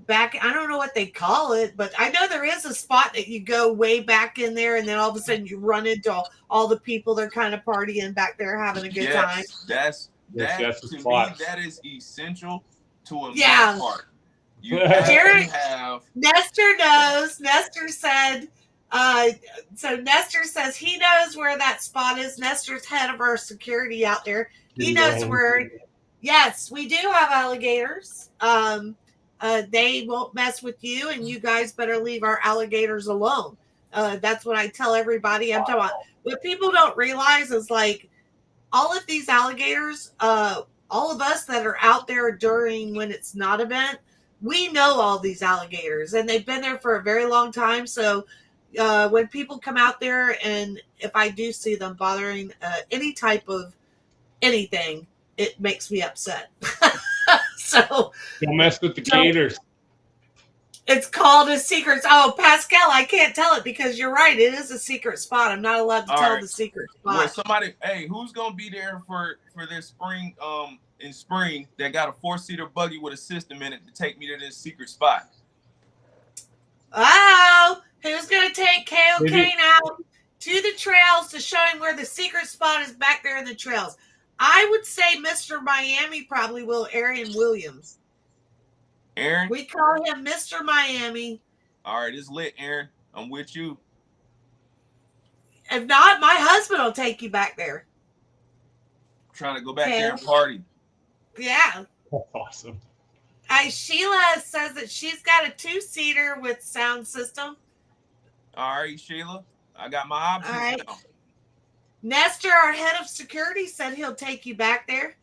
back. I don't know what they call it, but I know there is a spot that you go way back in there, and then all of a sudden you run into all the people that are kind of partying back there, having a good time. That to me, that is essential to a park. You have Nestor knows. Nestor said. So Nestor says he knows where that spot is. Nestor's head of our security out there. He knows where. Yes, we do have alligators. They won't mess with you, and you guys better leave our alligators alone. That's what I tell everybody. I'm talking about. What people don't realize is like all of these alligators, all of us that are out there during when it's not event, we know all these alligators, and they've been there for a very long time. So when people come out there, and if I do see them bothering any type of anything, it makes me upset. So don't mess with the gators. It's called a secret. Oh, Pascal, I can't tell it because you're right. It is a secret spot. I'm not allowed to tell the secret spot. Well, somebody, hey, who's gonna be there for this spring? In spring, that got a 4-seater buggy with a system in it to take me to this secret spot. Oh, who's gonna take Kaio Kane out to the trails to show him where the secret spot is back there in the trails? I would say Mr. Miami probably will, Aaron Williams. Aaron? We call him Mr. Miami. All right, it's lit, Aaron. I'm with you. If not, my husband will take you back there. I'm trying to go back there and party. Yeah. That's awesome. Sheila says that she's got a 2-seater with sound system. All right, Sheila. I got my options. All right. Now. Nestor, our head of security, said he'll take you back there.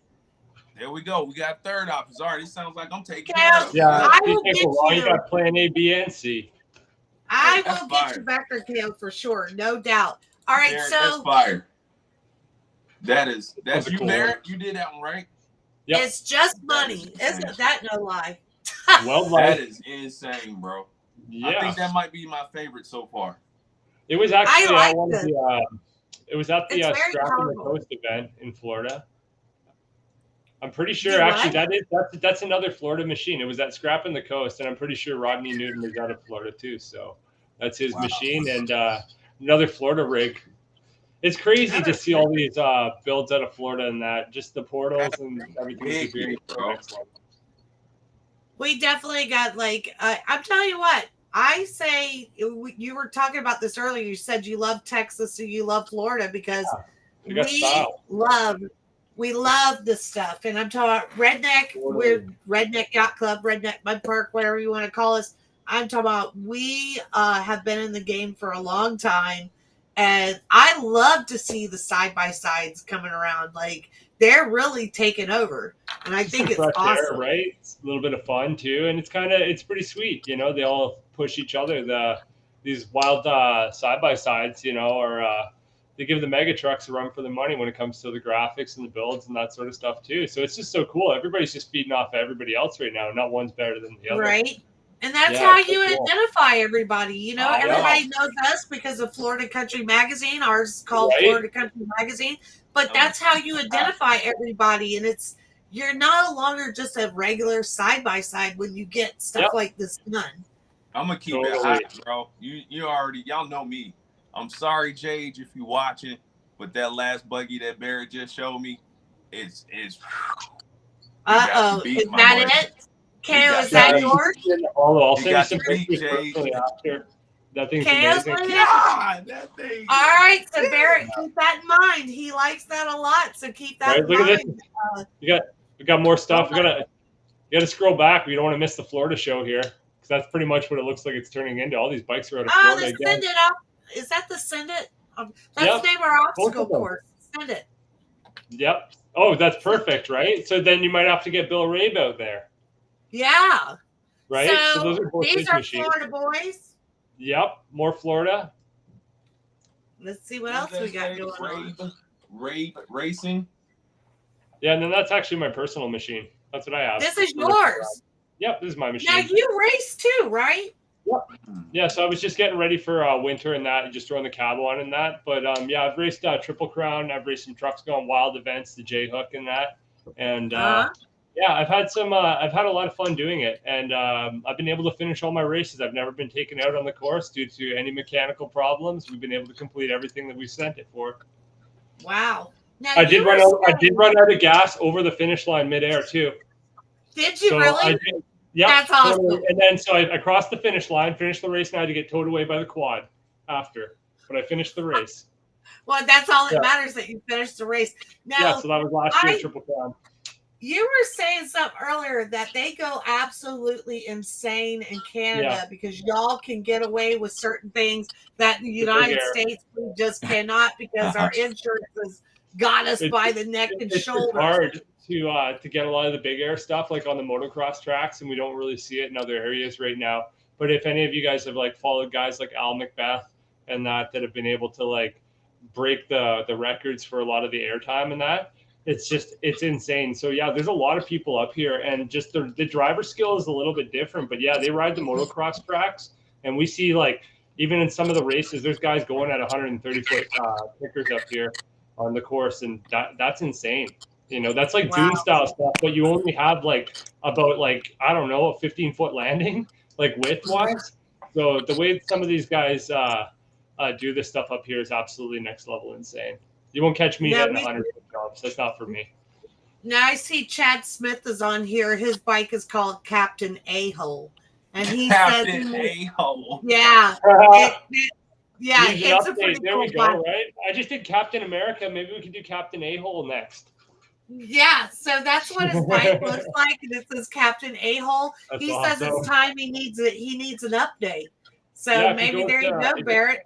There we go. We got third options. All right, it sounds like I'm taking care of. Yeah, I will get you. You got plan A, B, and C. I will get you back there, Kale, for sure. No doubt. All right, Aaron, so. That's fire. That's you, cool Barrett. You did that one, right? Yep. It's just money. Isn't that no lie? Well, that is insane, bro. Yeah. I think that might be my favorite so far. It was actually it was at the Scrapping the Coast event in Florida. I'm pretty sure that's another Florida machine. It was at Scrapping the Coast, and I'm pretty sure Rodney Newton is out of Florida too. So that's his machine, and another Florida rig. It's crazy to see all these builds out of Florida and that just the portals and everything. We definitely got I'm telling you what. I say you were talking about this earlier. You said you love Texas and you love Florida because we love this stuff. And I'm talking about Redneck. We're Redneck Yacht Club, Redneck Mud Park, whatever you want to call us. I'm talking about we have been in the game for a long time, and I love to see the side-by-sides coming around. Like they're really taking over, and I think it's awesome. Air, right? It's a little bit of fun too, and it's pretty sweet. You know, they all push each other. These wild side-by-sides, you know, or they give the mega trucks a run for the money when it comes to the graphics and the builds and that sort of stuff too. So it's just so cool. Everybody's just feeding off everybody else right now. Not one's better than the other. Right. And that's how you identify everybody. You know, everybody knows us because of Florida Country Magazine. Ours is called Florida Country Magazine. But that's how you identify everybody. And you're no longer just a regular side-by-side when you get stuff like this done. I'm going to keep it hot, bro. Y'all know me. I'm sorry, Jade, if you're watching, but that last buggy that Barrett just showed me, is uh-oh. Is that it? Kaio, is that yours? I'll send you some pictures after. That thing's amazing. God, that thing. All right, so Barrett, keep that in mind. He likes that a lot, so keep that in mind. At this. We got more stuff. You gotta scroll back. We don't want to miss the Florida show here because that's pretty much what it looks like it's turning into. All these bikes are out of Florida. Send it up. Is that the Send It? That's the name of our obstacle course. Send It. Yep. Oh, that's perfect, right? So then you might have to get Bill Rabe out there. Yeah. Right? So those are both these are machines. Florida boys. Yep, more Florida. Let's see what else we got going on. Rave Racing. Yeah, and then that's actually my personal machine. That's what I have. This is yours. Yep, this is my machine. Now you race too, right? Yep. Yeah, so I was just getting ready for winter and that, just throwing the cabo on and that. But yeah, I've raced Triple Crown. I've raced some trucks going wild events, the J Hook and that. And yeah, I've had a lot of fun doing it. And I've been able to finish all my races. I've never been taken out on the course due to any mechanical problems. We've been able to complete everything that we sent it for. Wow. Now, I did run out of gas over the finish line midair too. Did you really? Yeah, that's awesome. Totally. And then so I crossed the finish line, finished the race, and I had to get towed away by the quad after. But I finished the race. Well, that's all that matters, that you finished the race. Now, yeah, so that was last year's Triple Crown. You were saying something earlier that they go absolutely insane in Canada because y'all can get away with certain things that in the United States we just cannot, because our insurance has got us by the neck and shoulders. It's hard to get a lot of the big air stuff like on the motocross tracks, and we don't really see it in other areas right now. But if any of you guys have like followed guys like Al Macbeth and that have been able to like break the records for a lot of the airtime and that, it's insane. So yeah, there's a lot of people up here, and just the driver skill is a little bit different. But yeah, they ride the motocross tracks, and we see like even in some of the races, there's guys going at 130-foot kickers up here on the course, and that's insane. You know, that's like dune style stuff, but you only have like about like, I don't know, a 15-foot landing, like width wise. So the way some of these guys do this stuff up here is absolutely next level insane. You won't catch me hitting 100-foot jumps. That's not for me. Now I see Chad Smith is on here. His bike is called Captain A-Hole. And he Captain A-Hole. Yeah. It's a pretty there cool we go, bike. right? I just did Captain America. Maybe we can do Captain A-Hole next. Yeah, so that's what his bike looks like, and it says Captain A-Hole. He says it's time he needs an update. So maybe there you go, Barrett.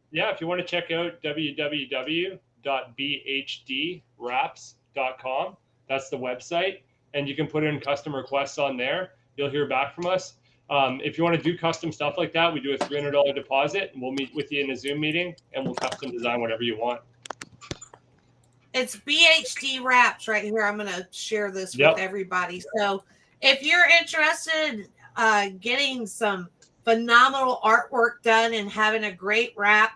Yeah, if you want to check out www.bhdwraps.com, that's the website, and you can put in custom requests on there. You'll hear back from us. If you want to do custom stuff like that, we do a $300 deposit, and we'll meet with you in a Zoom meeting, and we'll custom design whatever you want. It's BHD Wraps right here. I'm going to share this with everybody. So if you're interested in getting some phenomenal artwork done and having a great wrap,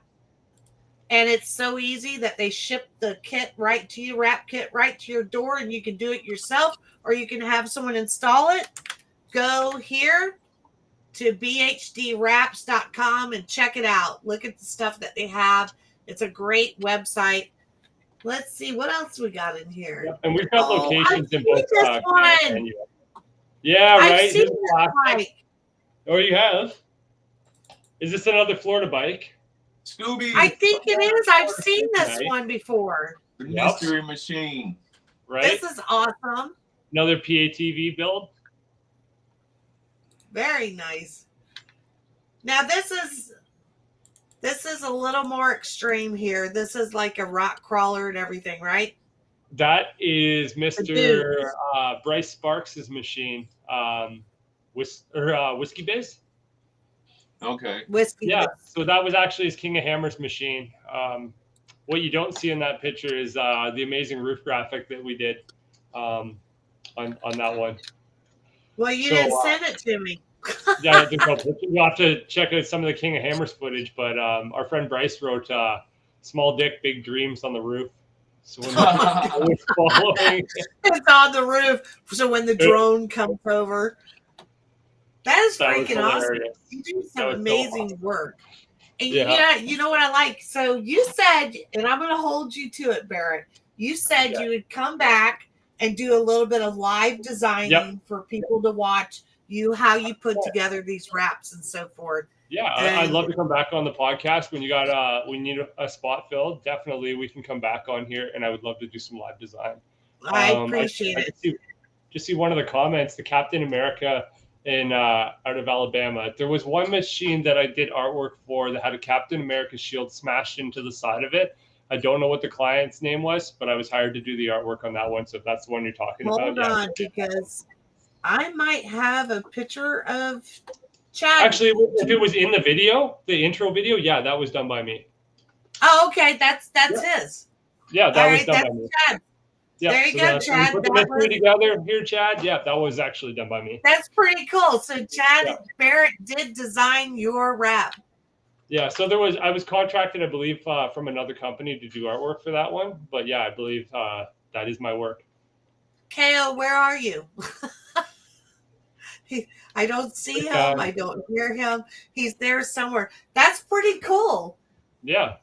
and it's so easy that they ship the kit right to you, wrap kit right to your door, and you can do it yourself, or you can have someone install it. Go here to bhdwraps.com and check it out. Look at the stuff that they have. It's a great website. Let's see what else we got in here. Yep. And we've got locations in both. Yeah, right. I've seen this bike. Oh, you have? Is this another Florida bike? Scooby. I think it is. I've seen this one before. The mystery machine. Right. This is awesome. Another PATV build. Very nice. Now this is a little more extreme here. This is like a rock crawler and everything, right? That is Mr. Bryce Sparks' machine. Whiskey Biz. Okay. Whiskey Biz. So that was actually his King of Hammers machine. What you don't see in that picture is the amazing roof graphic that we did on that one. Well, you didn't send it to me. Yeah, you'll have to check out some of the King of Hammers footage, but our friend Bryce wrote "Small Dick, Big Dreams" on the roof. So when it's on the roof, so when the drone comes over, that is freaking awesome. You do some amazing work. And you know what I like? So you said, and I'm going to hold you to it, Barrett. You said you would come back and do a little bit of live designing for people to watch how you put together these wraps and so forth. Yeah, I'd love to come back on the podcast when you need a spot filled. Definitely, we can come back on here, and I would love to do some live design. I appreciate it. Just see one of the comments, the Captain America out of Alabama. There was one machine that I did artwork for that had a Captain America shield smashed into the side of it. I don't know what the client's name was, but I was hired to do the artwork on that one. So if that's the one you're talking about. Hold on, because I might have a picture of Chad. Actually, if it was in the video, the intro video, yeah, that was done by me. Oh, okay. That's his. Yeah, that All was right, done that's by me. Chad. Yeah, There you go, so we Chad. put the mystery together here, Chad. Yeah, that was actually done by me. That's pretty cool. So Chad Barrett did design your wrap. Yeah, so I was contracted, I believe, from another company to do artwork for that one. But yeah, I believe that is my work. Kaio, where are you? I don't see him. I don't hear him. He's there somewhere. That's pretty cool. Yeah.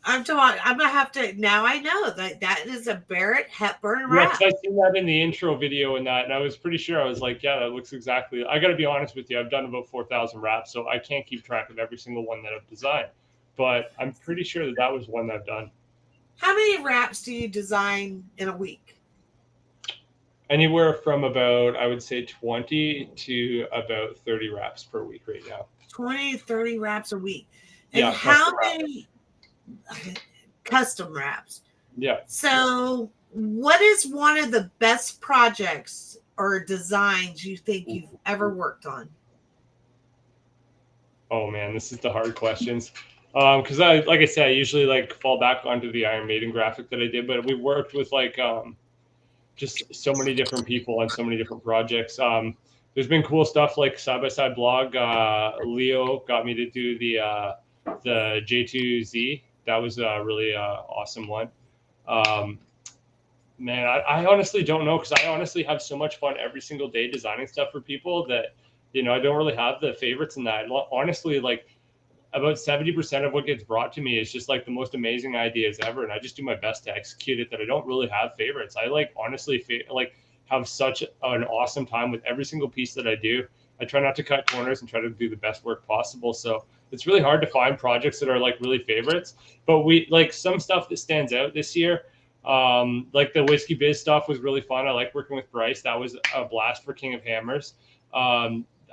I'm gonna have to now. I know that is a Barrett Hepburn wrap. Yeah, I seen that in the intro video and I was pretty sure. I was like, yeah, that looks exactly. I got to be honest with you. I've done about 4,000 wraps, so I can't keep track of every single one that I've designed. But I'm pretty sure that was one that I've done. How many wraps do you design in a week? Anywhere from about, I would say, 20 to about 30 wraps per week right now. 20 to 30 wraps a week. And yeah, how many custom wraps? Yeah. So what is one of the best projects or designs you think you've ever worked on? Oh man, this is the hard questions. Because like I said, I usually like fall back onto the Iron Maiden graphic that I did, but we worked with like just so many different people on so many different projects. There's been cool stuff like Side by Side Blog. Leo got me to do the J2Z. That was a really awesome one. Man, I honestly don't know, because I honestly have so much fun every single day designing stuff for people that, I don't really have the favorites in that. Honestly, like about 70% of what gets brought to me is just like the most amazing ideas ever, and I just do my best to execute it. That I don't really have favorites. I like honestly have such an awesome time with every single piece that I do. I try not to cut corners and try to do the best work possible. So it's really hard to find projects that are like really favorites. But we like some stuff that stands out this year. Like the Whiskey Biz stuff was really fun. I like working with Bryce. That was a blast for King of Hammers.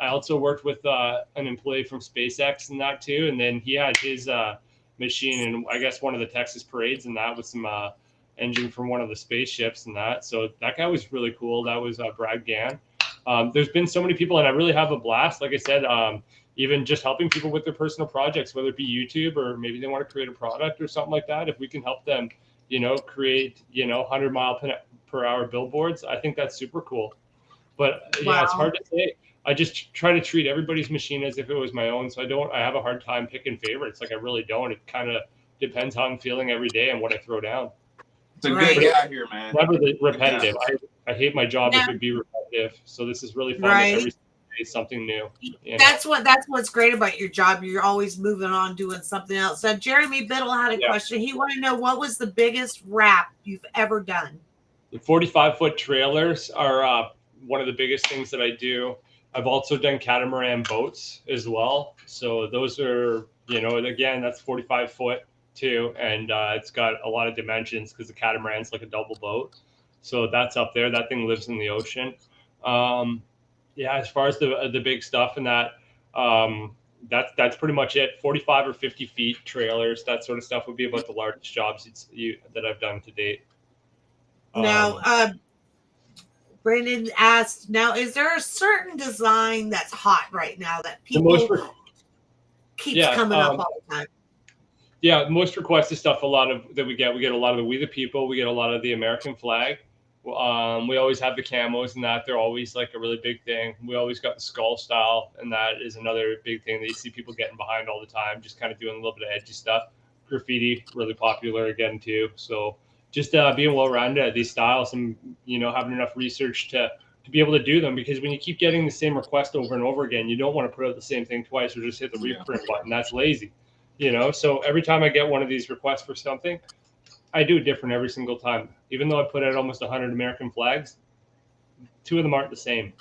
I also worked with an employee from SpaceX and that too. And then he had his machine in, I guess, one of the Texas parades, and that was some engine from one of the spaceships and that. So that guy was really cool. That was Brad Gann. There's been so many people, and I really have a blast. Like I said, even just helping people with their personal projects, whether it be YouTube or maybe they want to create a product or something like that. If we can help them, create, 100-mile-per-hour billboards, I think that's super cool. But yeah, It's hard to say. I just try to treat everybody's machine as if it was my own. So I have a hard time picking favorites. Like I really don't. It kind of depends how I'm feeling every day and what I throw down. It's a good guy here, man. Never repetitive. I hate my job if it be repetitive. So this is really fun. Every day is something new. That's what's great about your job. You're always moving on, doing something else. So Jeremy Biddle had a question. He wanted to know, what was the biggest wrap you've ever done? The 45-foot trailers are one of the biggest things that I do. I've also done catamaran boats as well. So those are, again, that's 45 foot too. And it's got a lot of dimensions because the catamaran's like a double boat. So that's up there. That thing lives in the ocean. As far as the big stuff and that's pretty much it. 45 or 50 feet trailers, that sort of stuff would be about the largest jobs that I've done to date. Now, Brandon asked, now, is there a certain design that's hot right now that people keeps coming up all the time? Yeah, most requested stuff, we get a lot of the We the People, we get a lot of the American flag. We always have the camos and that. They're always like a really big thing. We always got the skull style, and that is another big thing that you see people getting behind all the time, just kind of doing a little bit of edgy stuff. Graffiti, really popular again too. So just being well-rounded at these styles and, having enough research to be able to do them, because when you keep getting the same request over and over again, you don't want to put out the same thing twice or just hit the reprint button. That's lazy, So every time I get one of these requests for something, I do it different every single time. Even though I put out almost 100 American flags, 2 of them aren't the same.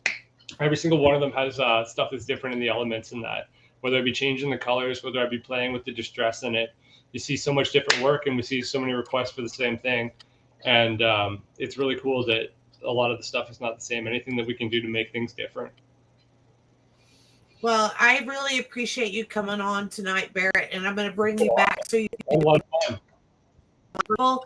Every single one of them has stuff that's different in the elements in that, whether I be changing the colors, whether I be playing with the distress in it. You see so much different work, and we see so many requests for the same thing. And it's really cool that a lot of the stuff is not the same. Anything that we can do to make things different. Well, I really appreciate you coming on tonight, Barrett, and I'm going to bring you back so you can. A lot of fun.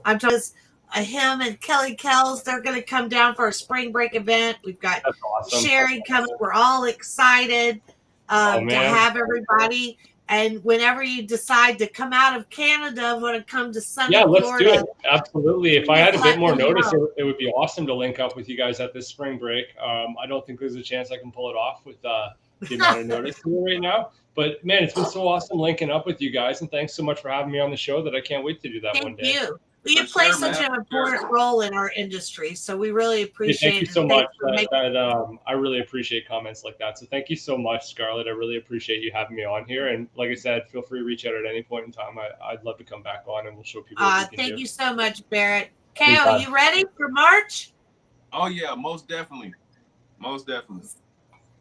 I'm just him and Kelly Kells. They're going to come down for a spring break event. We've got That's awesome. Sherry coming. We're all excited to have everybody. And whenever you decide to come out of Canada, want to come to sunny Florida. Florida. Do it. Absolutely. If I had a bit more notice, it would be awesome to link up with you guys at this spring break. I don't think there's a chance I can pull it off with the amount of notice here right now. But, man, it's been so awesome linking up with you guys. And thanks so much for having me on the show that I can't wait to do that one day. Thank you. You play such an important role in our industry, so we really appreciate it. Thank you so much. I really appreciate comments like that. So thank you so much, Scarlett. I really appreciate you having me on here. And like I said, feel free to reach out at any point in time. I'd love to come back on and we'll show people what we can do. Thank you so much, Barrett. Kaio, you ready for March? Oh, yeah, most definitely. Most definitely.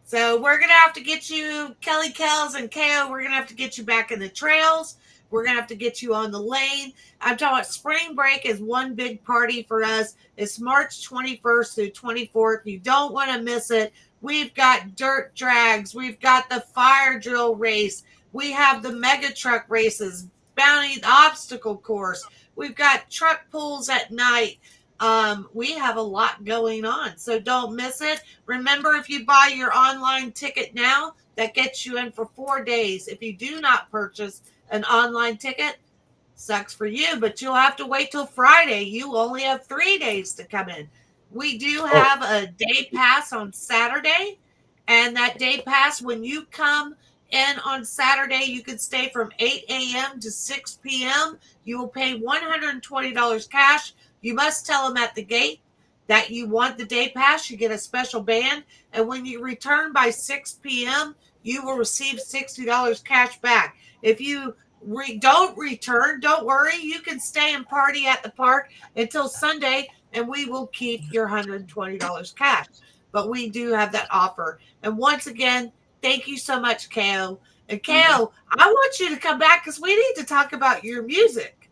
So we're going to have to get you, Kelly Kells and Kaio, we're going to have to get you back in the trails. We're going to have to get you on the lane. I'm talking about spring break is one big party for us. It's March 21st through 24th. You don't want to miss it. We've got dirt drags. We've got the fire drill race. We have the mega truck races, bounty obstacle course. We've got truck pulls at night. We have a lot going on, so don't miss it. Remember, if you buy your online ticket now, that gets you in for 4 days. If you do not purchase an online ticket, sucks for you, but you'll have to wait till Friday. You only have 3 days to come in. We do have a day pass on Saturday, and that day pass, when you come in on Saturday, you can stay from 8 a.m. to 6 p.m. You will pay $120 cash. You must tell them at the gate that you want the day pass. You get a special band, and when you return by 6 p.m., you will receive $60 cash back. If you don't return, don't worry. You can stay and party at the park until Sunday, and we will keep your $120 cash. But we do have that offer. And once again, thank you so much, Kaio. And Kaio, I want you to come back because we need to talk about your music.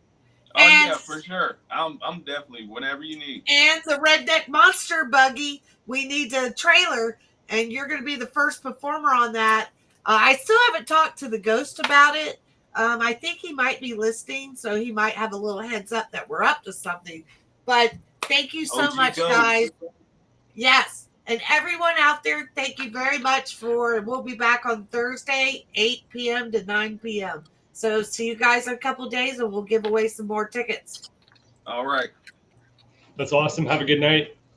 Yeah, for sure. I'm definitely whenever you need. And the Redneck Monster Buggy, we need a trailer, and you're going to be the first performer on that. I still haven't talked to the Ghost about it. I think he might be listening, so he might have a little heads up that we're up to something. But thank you so much, guys. Yes. And everyone out there, thank you very much we'll be back on Thursday, 8 p.m. to 9 p.m. So see you guys in a couple of days, and we'll give away some more tickets. All right. That's awesome. Have a good night.